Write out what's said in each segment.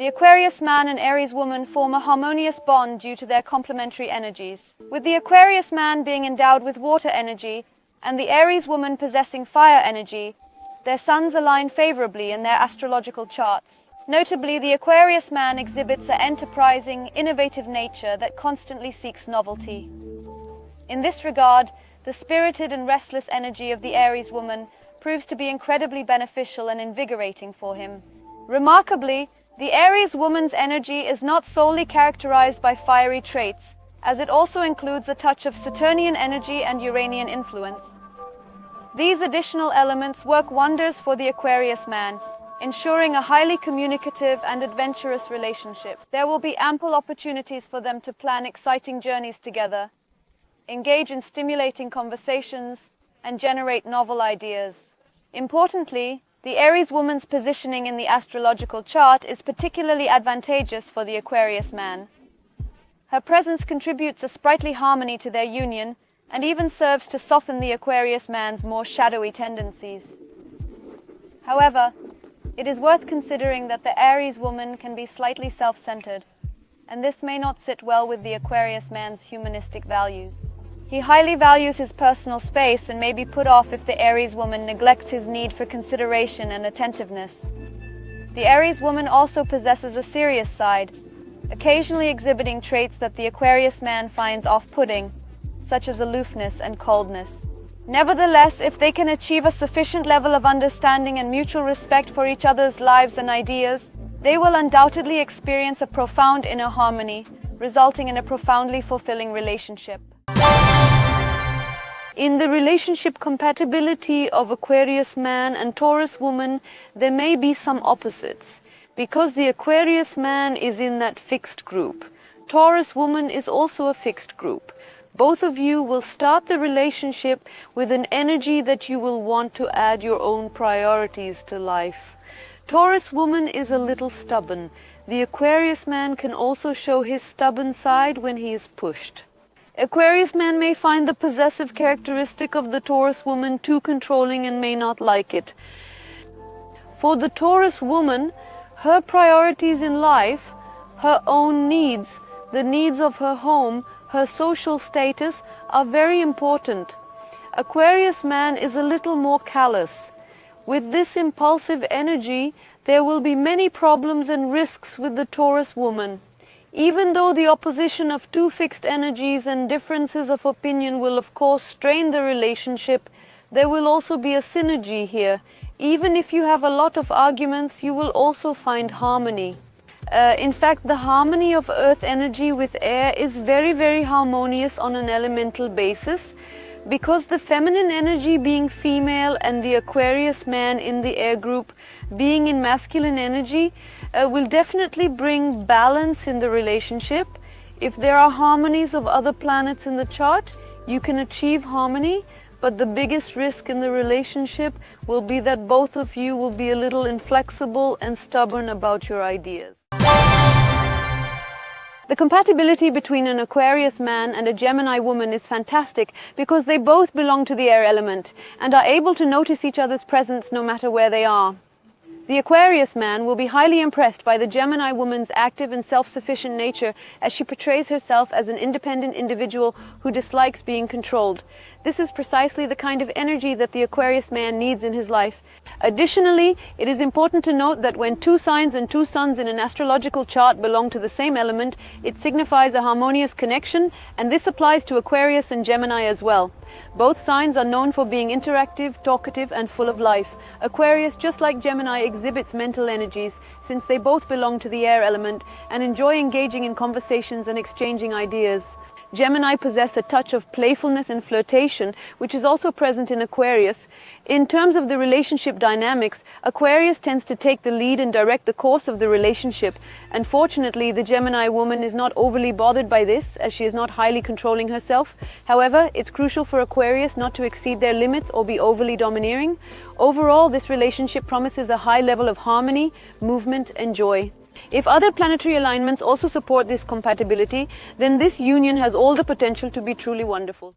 The Aquarius man and Aries woman form a harmonious bond due to their complementary energies. With the Aquarius man being endowed with water energy and the Aries woman possessing fire energy, their suns align favorably in their astrological charts. Notably, the Aquarius man exhibits an enterprising, innovative nature that constantly seeks novelty. In this regard, the spirited and restless energy of the Aries woman proves to be incredibly beneficial and invigorating for him. Remarkably, the Aries woman's energy is not solely characterized by fiery traits, as it also includes a touch of Saturnian energy and Uranian influence. These additional elements work wonders for the Aquarius man, ensuring a highly communicative and adventurous relationship. There will be ample opportunities for them to plan exciting journeys together, engage in stimulating conversations, and generate novel ideas. Importantly, the Aries woman's positioning in the astrological chart is particularly advantageous for the Aquarius man. Her presence contributes a sprightly harmony to their union and even serves to soften the Aquarius man's more shadowy tendencies. However, it is worth considering that the Aries woman can be slightly self-centered, and this may not sit well with the Aquarius man's humanistic values. He highly values his personal space and may be put off if the Aries woman neglects his need for consideration and attentiveness. The Aries woman also possesses a serious side, occasionally exhibiting traits that the Aquarius man finds off-putting, such as aloofness and coldness. Nevertheless, if they can achieve a sufficient level of understanding and mutual respect for each other's lives and ideas, they will undoubtedly experience a profound inner harmony, resulting in a profoundly fulfilling relationship. In the relationship compatibility of Aquarius man and Taurus woman, there may be some opposites. Because the Aquarius man is in that fixed group, Taurus woman is also a fixed group. Both of you will start the relationship with an energy that you will want to add your own priorities to life. Taurus woman is a little stubborn. The Aquarius man can also show his stubborn side when he is pushed. Aquarius man may find the possessive characteristic of the Taurus woman too controlling and may not like it. For the Taurus woman, her priorities in life, her own needs, the needs of her home, her social status are very important. Aquarius man is a little more callous. With this impulsive energy, there will be many problems and risks with the Taurus woman. Even though the opposition of two fixed energies and differences of opinion will of course strain the relationship, there will also be a synergy here. Even if you have a lot of arguments, you will also find harmony. In fact, the harmony of earth energy with air is very, very harmonious on an elemental basis, because the feminine energy being female and the Aquarius man in the air group being in masculine energy will definitely bring balance in the relationship. If there are harmonies of other planets in the chart, you can achieve harmony, but the biggest risk in the relationship will be that both of you will be a little inflexible and stubborn about your ideas. The compatibility between an Aquarius man and a Gemini woman is fantastic because they both belong to the air element and are able to notice each other's presence no matter where they are. The Aquarius man will be highly impressed by the Gemini woman's active and self-sufficient nature as she portrays herself as an independent individual who dislikes being controlled. This is precisely the kind of energy that the Aquarius man needs in his life. Additionally, it is important to note that when two signs and two suns in an astrological chart belong to the same element, it signifies a harmonious connection, and this applies to Aquarius and Gemini as well. Both signs are known for being interactive, talkative, and full of life. Aquarius, just like Gemini, exhibits mental energies, since they both belong to the air element and enjoy engaging in conversations and exchanging ideas. Gemini possess a touch of playfulness and flirtation, which is also present in Aquarius. In terms of the relationship dynamics, Aquarius tends to take the lead and direct the course of the relationship. Unfortunately, the Gemini woman is not overly bothered by this, as she is not highly controlling herself. However, it's crucial for Aquarius not to exceed their limits or be overly domineering. Overall, this relationship promises a high level of harmony, movement, and joy. If other planetary alignments also support this compatibility, then this union has all the potential to be truly wonderful.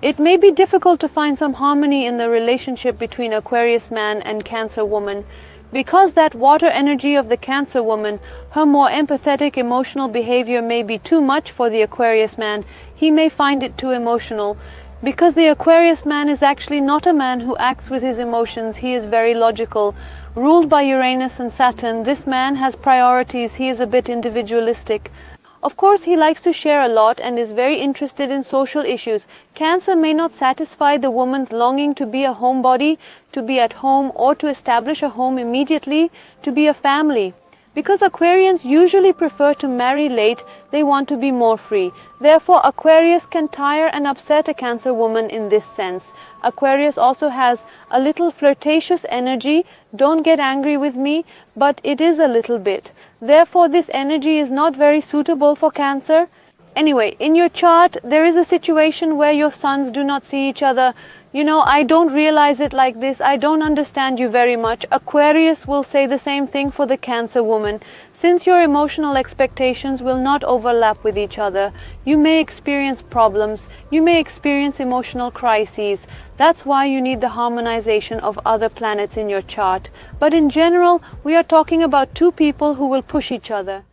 It may be difficult to find some harmony in the relationship between Aquarius man and Cancer woman. Because that water energy of the Cancer woman, her more empathetic emotional behavior may be too much for the Aquarius man. He may find it too emotional. Because the Aquarius man is actually not a man who acts with his emotions, he is very logical. Ruled by Uranus and Saturn, this man has priorities, he is a bit individualistic. Of course, he likes to share a lot and is very interested in social issues. Cancer may not satisfy the woman's longing to be a homebody, to be at home, or to establish a home immediately, to be a family. Because Aquarians usually prefer to marry late, they want to be more free. Therefore, Aquarius can tire and upset a Cancer woman in this sense. Aquarius also has a little flirtatious energy. Don't get angry with me, but it is a little bit. Therefore, this energy is not very suitable for Cancer. Anyway, in your chart, there is a situation where your suns do not see each other. You know, I don't realize it like this. I don't understand you very much. Aquarius will say the same thing for the Cancer woman. Since your emotional expectations will not overlap with each other, you may experience problems. You may experience emotional crises. That's why you need the harmonization of other planets in your chart. But in general, we are talking about two people who will push each other.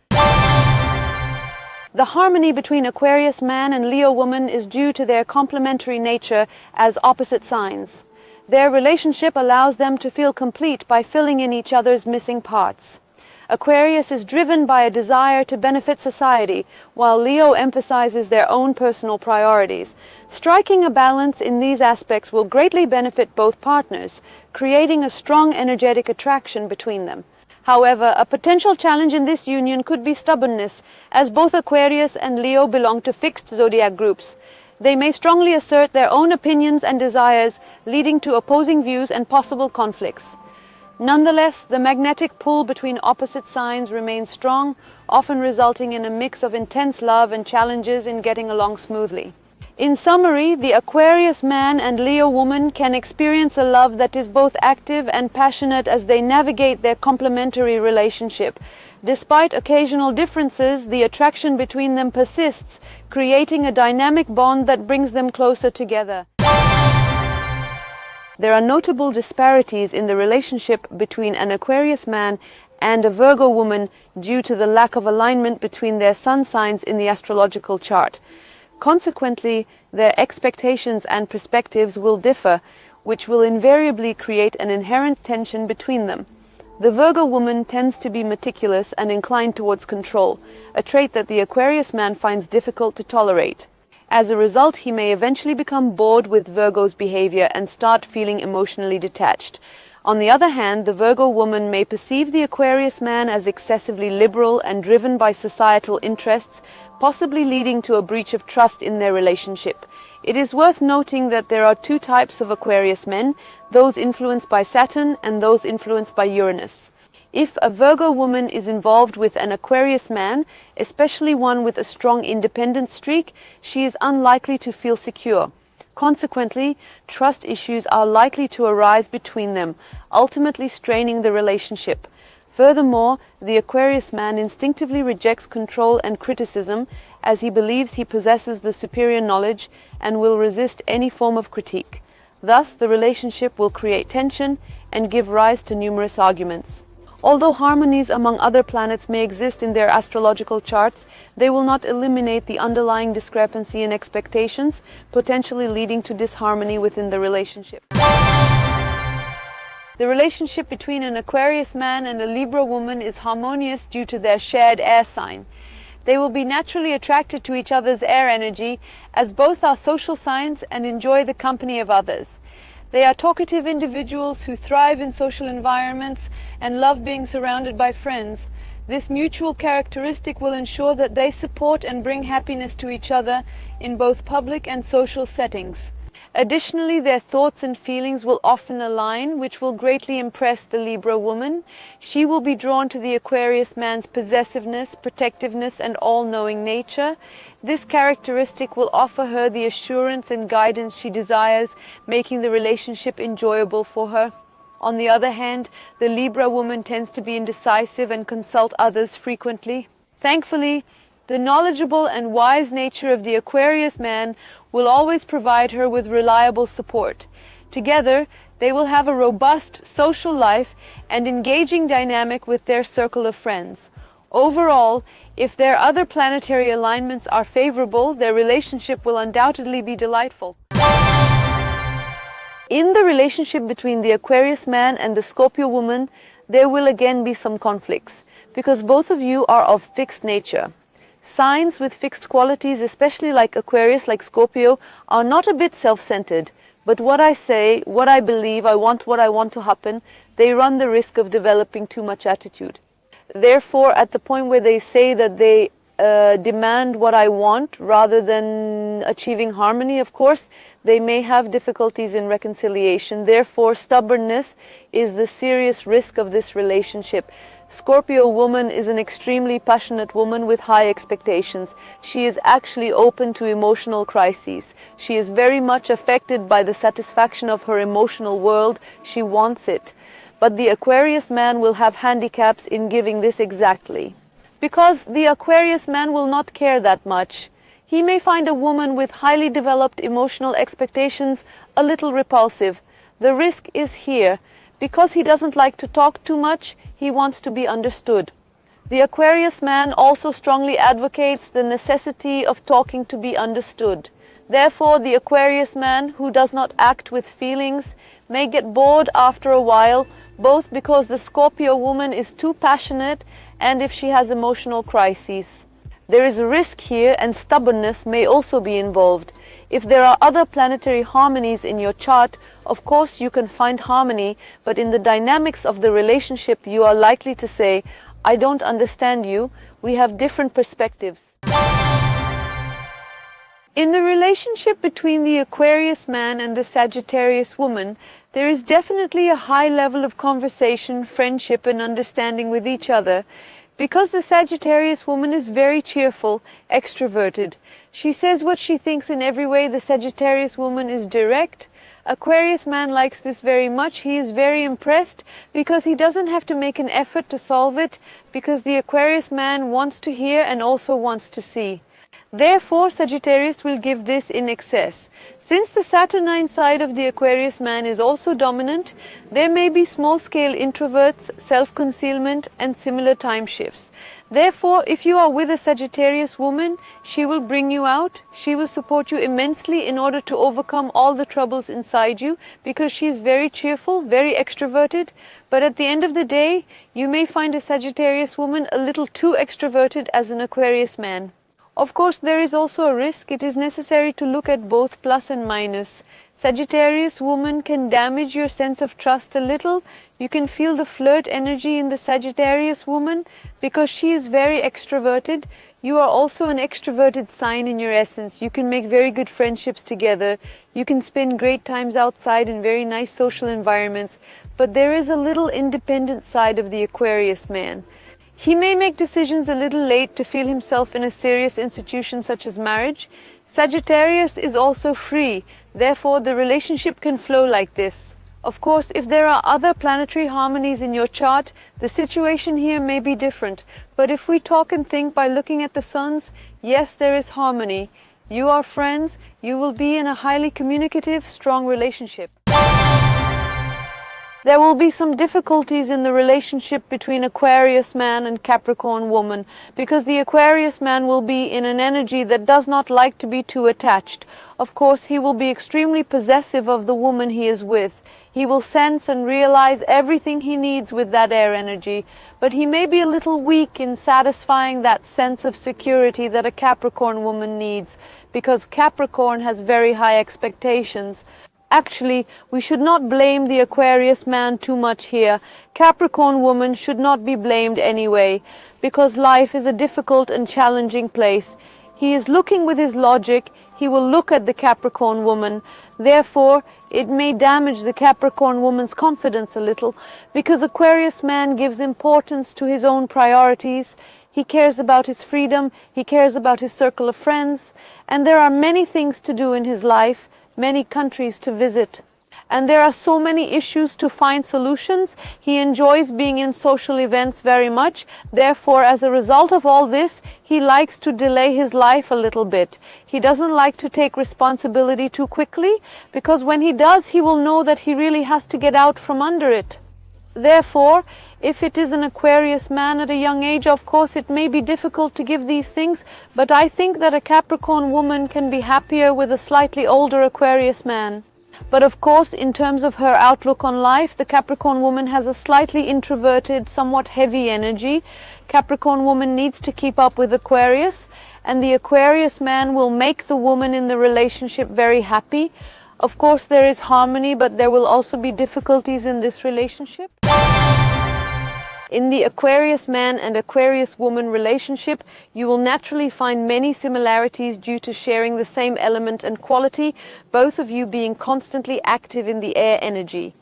The harmony between Aquarius man and Leo woman is due to their complementary nature as opposite signs. Their relationship allows them to feel complete by filling in each other's missing parts. Aquarius is driven by a desire to benefit society, while Leo emphasizes their own personal priorities. Striking a balance in these aspects will greatly benefit both partners, creating a strong energetic attraction between them. However, a potential challenge in this union could be stubbornness, as both Aquarius and Leo belong to fixed zodiac groups. They may strongly assert their own opinions and desires, leading to opposing views and possible conflicts. Nonetheless, the magnetic pull between opposite signs remains strong, often resulting in a mix of intense love and challenges in getting along smoothly. In summary, the Aquarius man and Leo woman can experience a love that is both active and passionate as they navigate their complementary relationship. Despite occasional differences, the attraction between them persists, creating a dynamic bond that brings them closer together. There are notable disparities in the relationship between an Aquarius man and a Virgo woman due to the lack of alignment between their sun signs in the astrological chart. Consequently, their expectations and perspectives will differ, which will invariably create an inherent tension between them. The Virgo woman tends to be meticulous and inclined towards control, a trait that the Aquarius man finds difficult to tolerate. As a result, he may eventually become bored with Virgo's behavior and start feeling emotionally detached. On the other hand, the Virgo woman may perceive the Aquarius man as excessively liberal and driven by societal interests, possibly leading to a breach of trust in their relationship. It is worth noting that there are two types of Aquarius men, those influenced by Saturn and those influenced by Uranus. If a Virgo woman is involved with an Aquarius man, especially one with a strong independent streak, she is unlikely to feel secure. Consequently, trust issues are likely to arise between them, ultimately straining the relationship. Furthermore, the Aquarius man instinctively rejects control and criticism as he believes he possesses the superior knowledge and will resist any form of critique. Thus, the relationship will create tension and give rise to numerous arguments. Although harmonies among other planets may exist in their astrological charts, they will not eliminate the underlying discrepancy in expectations, potentially leading to disharmony within the relationship. The relationship between an Aquarius man and a Libra woman is harmonious due to their shared air sign. They will be naturally attracted to each other's air energy, as both are social signs and enjoy the company of others. They are talkative individuals who thrive in social environments and love being surrounded by friends. This mutual characteristic will ensure that they support and bring happiness to each other in both public and social settings. Additionally, their thoughts and feelings will often align, which will greatly impress the Libra woman. She will be drawn to the Aquarius man's possessiveness, protectiveness, and all-knowing nature. This characteristic will offer her the assurance and guidance she desires, making the relationship enjoyable for her. On the other hand, the Libra woman tends to be indecisive and consult others frequently. Thankfully, the knowledgeable and wise nature of the Aquarius man will always provide her with reliable support. Together, They will have a robust social life and engaging dynamic with their circle of friends. Overall, if their other planetary alignments are favorable, their relationship will undoubtedly be delightful. In the relationship between the Aquarius man and the Scorpio woman, there will again be some conflicts, because both of you are of fixed nature. Signs with fixed qualities, especially like Aquarius, like Scorpio, are not a bit self-centered. But what I say, what I believe, I want what I want to happen, they run the risk of developing too much attitude. Therefore, at the point where they say that they demand what I want rather than achieving harmony, of course, they may have difficulties in reconciliation. Therefore, stubbornness is the serious risk of this relationship. Scorpio woman is an extremely passionate woman with high expectations. She is actually open to emotional crises. She is very much affected by the satisfaction of her emotional world. She wants it. But the Aquarius man will have handicaps in giving this exactly. Because the Aquarius man will not care that much. He may find a woman with highly developed emotional expectations a little repulsive. The risk is here. Because he doesn't like to talk too much, he wants to be understood. The Aquarius man also strongly advocates the necessity of talking to be understood. Therefore, the Aquarius man who does not act with feelings may get bored after a while, both because the Scorpio woman is too passionate and if she has emotional crises. There is a risk here, and stubbornness may also be involved. If there are other planetary harmonies in your chart, of course you can find harmony, but in the dynamics of the relationship you are likely to say, I don't understand you, we have different perspectives. In the relationship between the Aquarius man and the Sagittarius woman, there is definitely a high level of conversation, friendship and understanding with each other. Because the Sagittarius woman is very cheerful, extroverted. She says what she thinks in every way. The Sagittarius woman is direct. Aquarius man likes this very much. He is very impressed because he doesn't have to make an effort to solve it, because the Aquarius man wants to hear and also wants to see. Therefore, Sagittarius will give this in excess. Since the Saturnine side of the Aquarius man is also dominant, there may be small-scale introverts, self-concealment and similar time shifts. Therefore, if you are with a Sagittarius woman, she will bring you out. She will support you immensely in order to overcome all the troubles inside you, because she is very cheerful, very extroverted. But at the end of the day, you may find a Sagittarius woman a little too extroverted as an Aquarius man. Of course, there is also a risk. It is necessary to look at both plus and minus. Sagittarius woman can damage your sense of trust a little. You can feel the flirt energy in the Sagittarius woman because she is very extroverted. You are also an extroverted sign in your essence. You can make very good friendships together. You can spend great times outside in very nice social environments. But there is a little independent side of the Aquarius man. He may make decisions a little late to feel himself in a serious institution such as marriage. Sagittarius is also free, therefore the relationship can flow like this. Of course, if there are other planetary harmonies in your chart, the situation here may be different. But if we talk and think by looking at the suns, yes, there is harmony. You are friends, you will be in a highly communicative, strong relationship. There will be some difficulties in the relationship between Aquarius man and Capricorn woman, because the Aquarius man will be in an energy that does not like to be too attached. Of course, he will be extremely possessive of the woman he is with. He will sense and realize everything he needs with that air energy, but he may be a little weak in satisfying that sense of security that a Capricorn woman needs, because Capricorn has very high expectations. Actually, we should not blame the Aquarius man too much here. Capricorn woman should not be blamed anyway, because life is a difficult and challenging place. He is looking with his logic. He will look at the Capricorn woman. Therefore, it may damage the Capricorn woman's confidence a little, because Aquarius man gives importance to his own priorities. He cares about his freedom. He cares about his circle of friends. And there are many things to do in his life, many countries to visit. and there are so many issues to find solutions. He enjoys being in social events very much. Therefore, as a result of all this, he likes to delay his life a little bit. He doesn't like to take responsibility too quickly, because when he does, he will know that he really has to get out from under it. Therefore, if it is an Aquarius man at a young age, of course it may be difficult to give these things, but I think that a Capricorn woman can be happier with a slightly older Aquarius man. But of course, in terms of her outlook on life, the Capricorn woman has a slightly introverted, somewhat heavy energy. Capricorn woman needs to keep up with Aquarius, and the Aquarius man will make the woman in the relationship very happy. Of course, there is harmony, but there will also be difficulties in this relationship. In the Aquarius man and Aquarius woman relationship, you will naturally find many similarities due to sharing the same element and quality, both of you being constantly active in the air energy.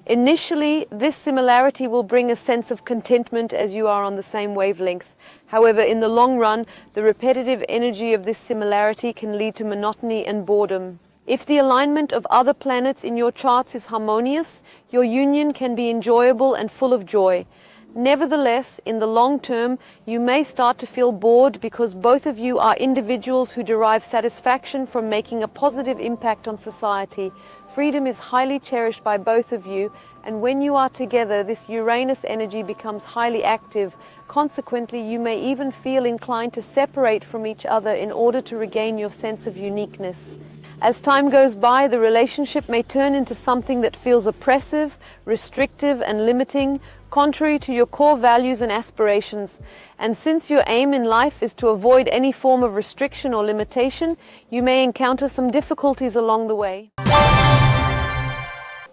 Initially, this similarity will bring a sense of contentment as you are on the same wavelength. However, in the long run, the repetitive energy of this similarity can lead to monotony and boredom. If the alignment of other planets in your charts is harmonious, your union can be enjoyable and full of joy. Nevertheless, in the long term, you may start to feel bored because both of you are individuals who derive satisfaction from making a positive impact on society. Freedom is highly cherished by both of you, and when you are together, this Uranus energy becomes highly active. Consequently, you may even feel inclined to separate from each other in order to regain your sense of uniqueness. As time goes by, the relationship may turn into something that feels oppressive, restrictive, and limiting, contrary to your core values and aspirations. And since your aim in life is to avoid any form of restriction or limitation, you may encounter some difficulties along the way.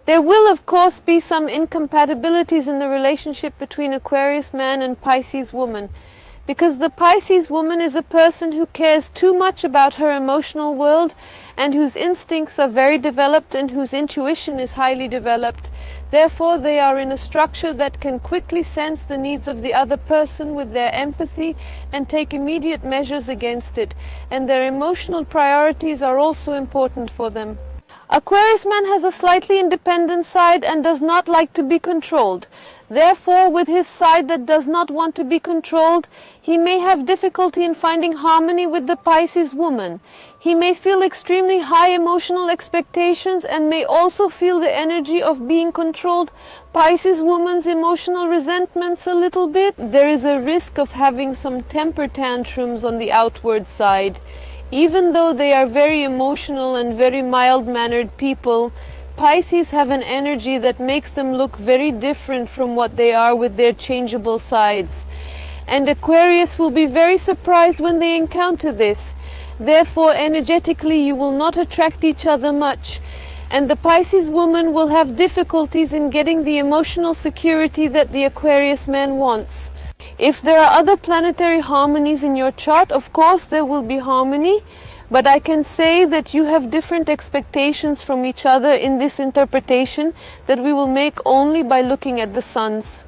There will, of course, be some incompatibilities in the relationship between Aquarius man and Pisces woman, because the Pisces woman is a person who cares too much about her emotional world and whose instincts are very developed and whose intuition is highly developed. Therefore, they are in a structure that can quickly sense the needs of the other person with their empathy and take immediate measures against it, and their emotional priorities are also important for them. Aquarius man has a slightly independent side and does not like to be controlled. Therefore, with his side that does not want to be controlled, he may have difficulty in finding harmony with the Pisces woman. He may feel extremely high emotional expectations and may also feel the energy of being controlled. Pisces woman's emotional resentments a little bit. There is a risk of having some temper tantrums on the outward side. Even though they are very emotional and very mild-mannered people, Pisces have an energy that makes them look very different from what they are with their changeable sides. And Aquarius will be very surprised when they encounter this. Therefore, energetically, you will not attract each other much. And the Pisces woman will have difficulties in getting the emotional security that the Aquarius man wants. If there are other planetary harmonies in your chart, of course there will be harmony, but I can say that you have different expectations from each other in this interpretation that we will make only by looking at the suns.